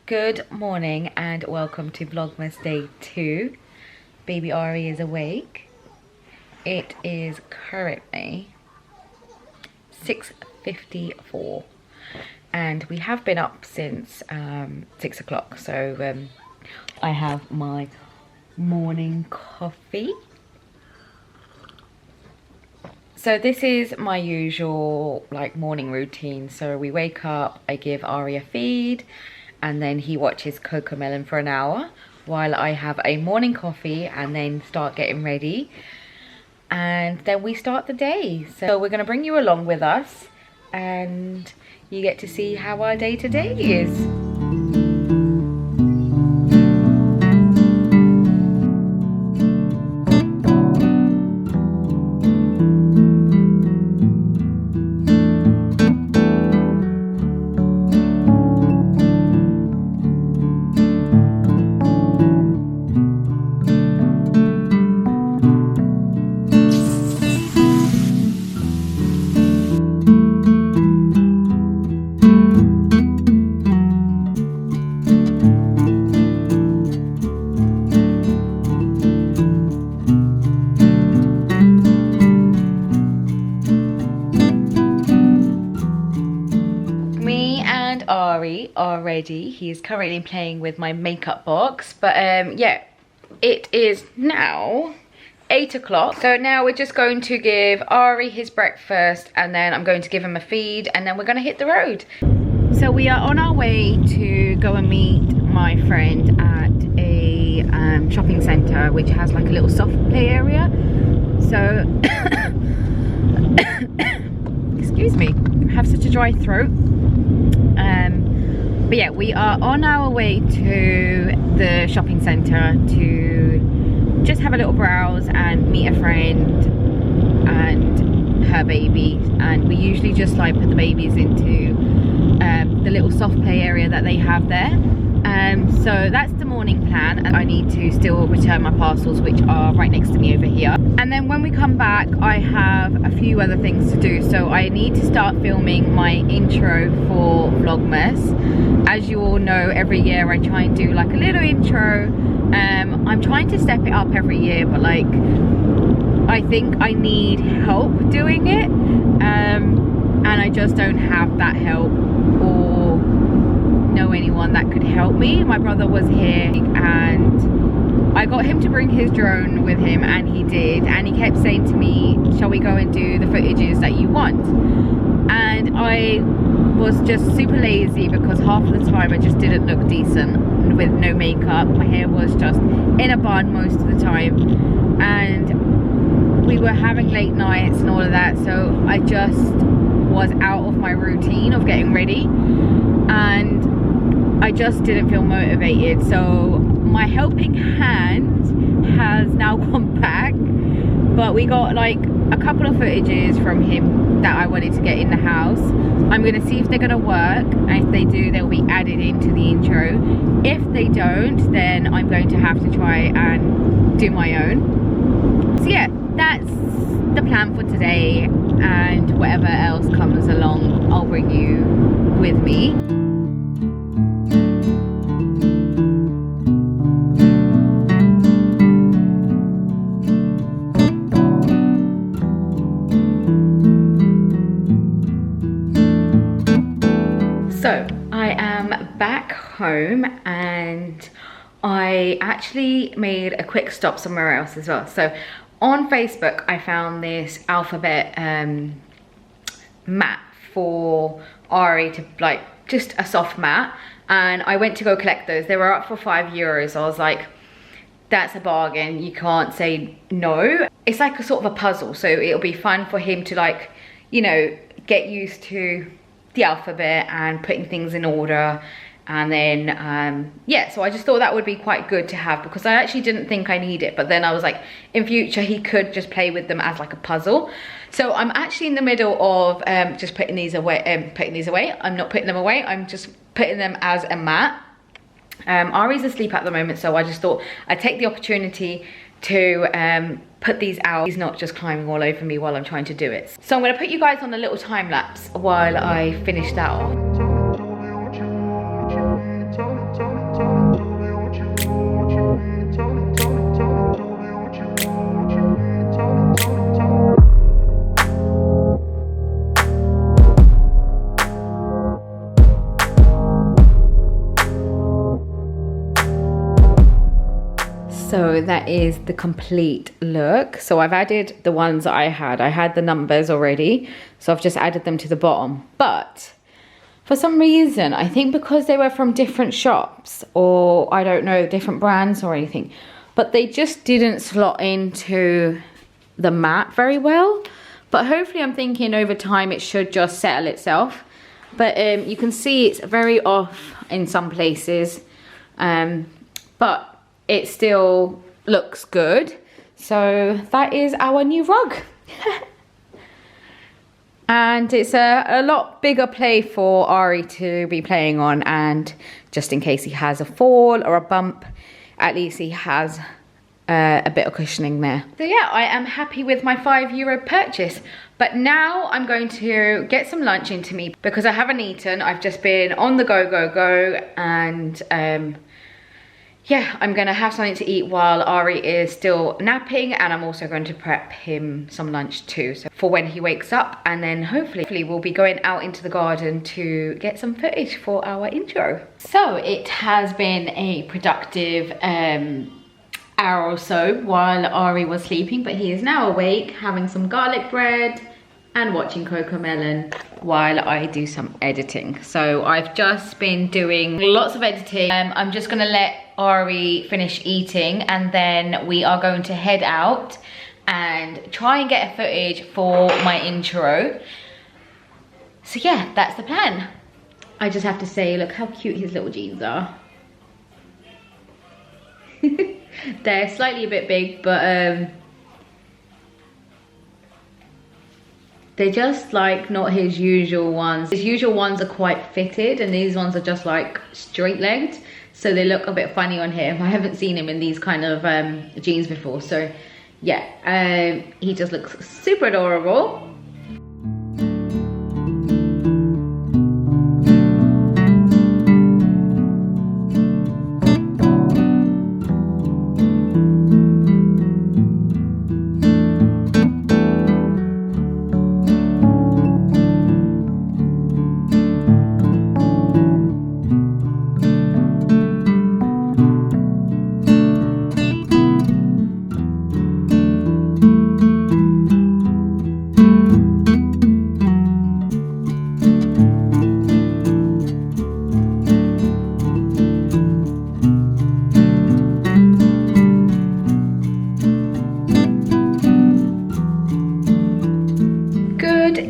Good morning and welcome to Vlogmas Day 2. Baby Ari is awake. It is currently 6:54 and we have been up since 6 o'clock. So I have my morning coffee. So this is my usual morning routine. So we wake up, I give Ari a feed, and then he watches Cocomelon for an hour while I have a morning coffee and then start getting ready. And then we start the day. So we're gonna bring you along with us and you get to see how our day to day is. Ari are ready. He is currently playing with my makeup box, but yeah, it is now 8 o'clock. So now we're just going to give Ari his breakfast and then I'm going to give him a feed and then we're going to hit the road. So we are on our way to go and meet my friend at a shopping centre which has like a little soft play area. So excuse me, I have such a dry throat. But yeah, we are on our way to the shopping centre to just have a little browse and meet a friend and her baby. And we usually just like put the babies into the little soft play area that they have there. So that's the morning plan, and I need to still return my parcels which are right next to me over here. And then when we come back I have a few other things to do. So I need to start filming my intro for Vlogmas. As you all know, every year I try and do like a little intro. I'm trying to step it up every year, but like I think I need help doing it, and I just don't have that help or know anyone that could help me. My brother was here and I got him to bring his drone with him, and he did, and he kept saying to me, shall we go and do the footages that you want? And I was just super lazy because half of the time I just didn't look decent with no makeup. My hair was just in a bun most of the time, and we were having late nights and all of that, so I just was out of my routine of getting ready and I just didn't feel motivated. So my helping hand has now gone back, but we got like a couple of footages from him that I wanted to get in the house. I'm gonna see if they're gonna work, and if they do they'll be added into the intro. If they don't, then I'm going to have to try and do my own. So yeah, that's the plan for today, and whatever else comes along I'll bring you with me. So I am back home and I actually made a quick stop somewhere else as well. So on Facebook I found this alphabet mat for Ari to like, just a soft mat, and I went to go collect those. They were up for €5. I was like, that's a bargain, you can't say no. It's like a sort of a puzzle, so it'll be fun for him to like, you know, get used to the alphabet and putting things in order. And then yeah, so I just thought that would be quite good to have, because I actually didn't think I need it, but then I was like, in future he could just play with them as like a puzzle. So I'm actually in the middle of just putting these away. I'm not putting them away, I'm just putting them as a mat. Ari's asleep at the moment, so I just thought I'd take the opportunity to put these out. He's not just climbing all over me while I'm trying to do it. So I'm going to put you guys on a little time lapse while I finish that off. So that is the complete look. So I've added the ones that I had the numbers already, so I've just added them to the bottom. But for some reason, I think because they were from different shops, or I don't know, different brands or anything, but they just didn't slot into the mat very well. But hopefully I'm thinking over time it should just settle itself. But you can see it's very off in some places, but it still looks good. So that is our new rug. And it's a lot bigger play for Ari to be playing on, and just in case he has a fall or a bump, at least he has a bit of cushioning there. So yeah, I am happy with my €5 purchase. But now I'm going to get some lunch into me because I haven't eaten. I've just been on the go, and yeah, I'm gonna have something to eat while Ari is still napping, and I'm also going to prep him some lunch too, so for when he wakes up, and then hopefully we'll be going out into the garden to get some footage for our intro. So it has been a productive hour or so while Ari was sleeping, but he is now awake, having some garlic bread and watching Cocomelon while I do some editing. So I've just been doing lots of editing. I'm just gonna let Ari finish eating, and then we are going to head out and try and get a footage for my intro. So yeah, that's the plan. I just have to say, look how cute his little jeans are. They're slightly a bit big, but they're just like not his usual ones. His usual ones are quite fitted, and these ones are just like straight legged, so they look a bit funny on him. I haven't seen him in these kind of jeans before, so yeah, he just looks super adorable.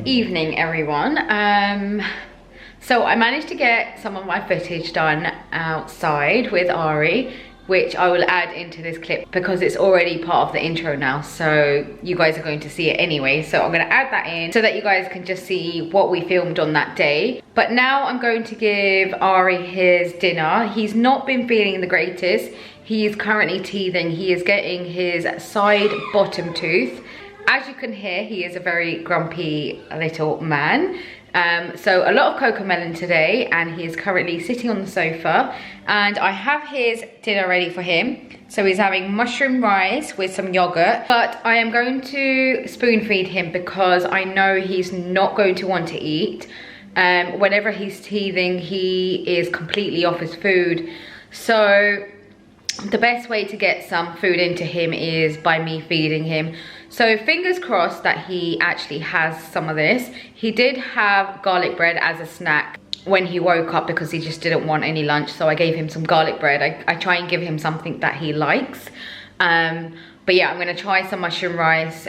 Evening everyone. So I managed to get some of my footage done outside with Ari, which I will add into this clip because it's already part of the intro now, so you guys are going to see it anyway. So I'm going to add that in so that you guys can just see what we filmed on that day. But now I'm going to give Ari his dinner. He's not been feeling the greatest. He is currently teething. He is getting his side bottom tooth. As you can hear, he is a very grumpy little man. So a lot of Cocomelon today, and he is currently sitting on the sofa, and I have his dinner ready for him. So he's having mushroom rice with some yogurt, but I am going to spoon feed him because I know he's not going to want to eat. Whenever he's teething, he is completely off his food. So the best way to get some food into him is by me feeding him. So fingers crossed that he actually has some of this. He did have garlic bread as a snack when he woke up because he just didn't want any lunch. So I gave him some garlic bread. I try and give him something that he likes. But yeah, I'm gonna try some mushroom rice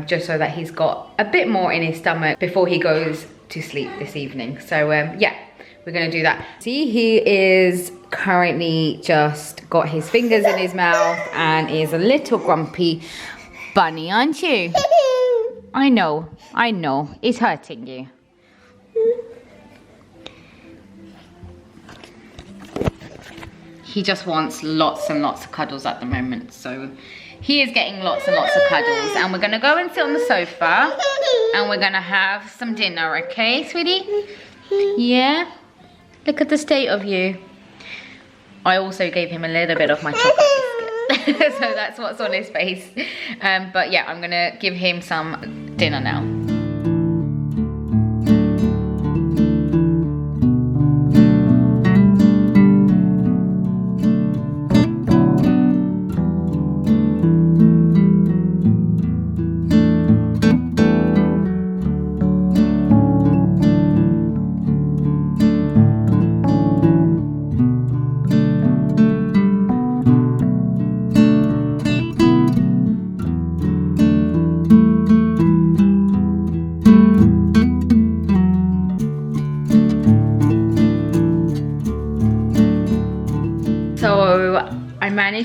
just so that he's got a bit more in his stomach before he goes to sleep this evening. So yeah, we're gonna do that. See, he is currently just got his fingers in his mouth and is a little grumpy bunny, aren't you? I know, it's hurting you. He just wants lots and lots of cuddles at the moment, so he is getting lots and lots of cuddles, and we're gonna go and sit on the sofa and we're gonna have some dinner, okay, sweetie? Yeah? Look at the state of you. I also gave him a little bit of my chocolate biscuit. So that's what's on his face. But yeah, I'm gonna give him some dinner now.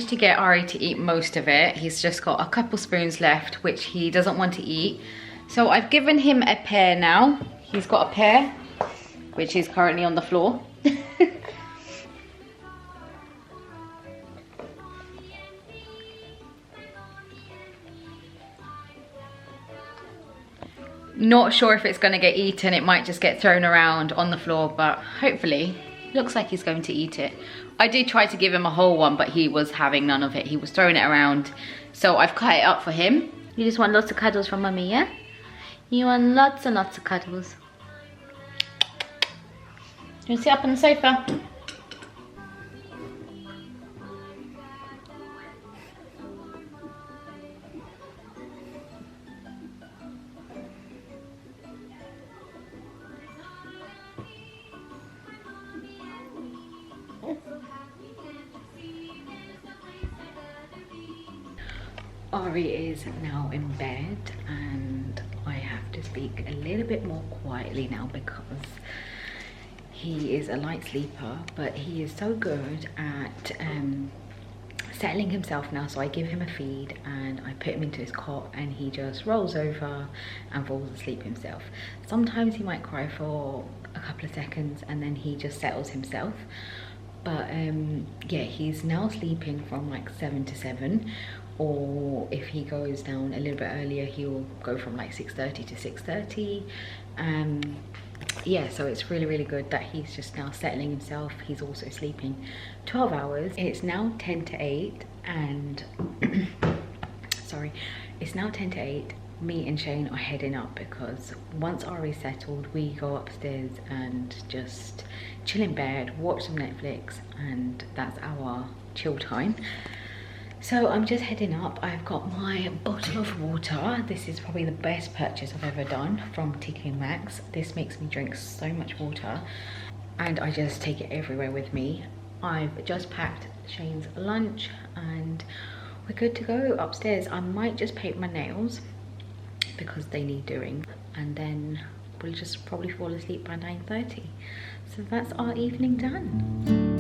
managed to get Ari to eat most of it. He's just got a couple spoons left, which he doesn't want to eat. So I've given him a pear now. He's got a pear, which is currently on the floor. Not sure if it's going to get eaten. It might just get thrown around on the floor, but hopefully, looks like he's going to eat it. I did try to give him a whole one, but he was having none of it. He was throwing it around. So I've cut it up for him. You just want lots of cuddles from mummy, yeah? You want lots and lots of cuddles. You want to sit up on the sofa? Ari is now in bed and I have to speak a little bit more quietly now because he is a light sleeper, but he is so good at settling himself now. So I give him a feed and I put him into his cot and he just rolls over and falls asleep himself. Sometimes he might cry for a couple of seconds and then he just settles himself. But yeah, he's now sleeping from like 7 to 7, or if he goes down a little bit earlier, he'll go from like 6:30 to 6:30. Yeah, so it's really good that he's just now settling himself. He's also sleeping 12 hours. It's now 10 to 8 and sorry, it's now 10 to 8. Me and Shane are heading up because once Ari's settled, we go upstairs and just chill in bed, watch some Netflix, and that's our chill time. So I'm just heading up. I've got my bottle of water. This is probably the best purchase I've ever done from TK Maxx. This makes me drink so much water and I just take it everywhere with me. I've just packed Shane's lunch and we're good to go upstairs. I might just paint my nails because they need doing, and then we'll just probably fall asleep by 9:30. So that's our evening done.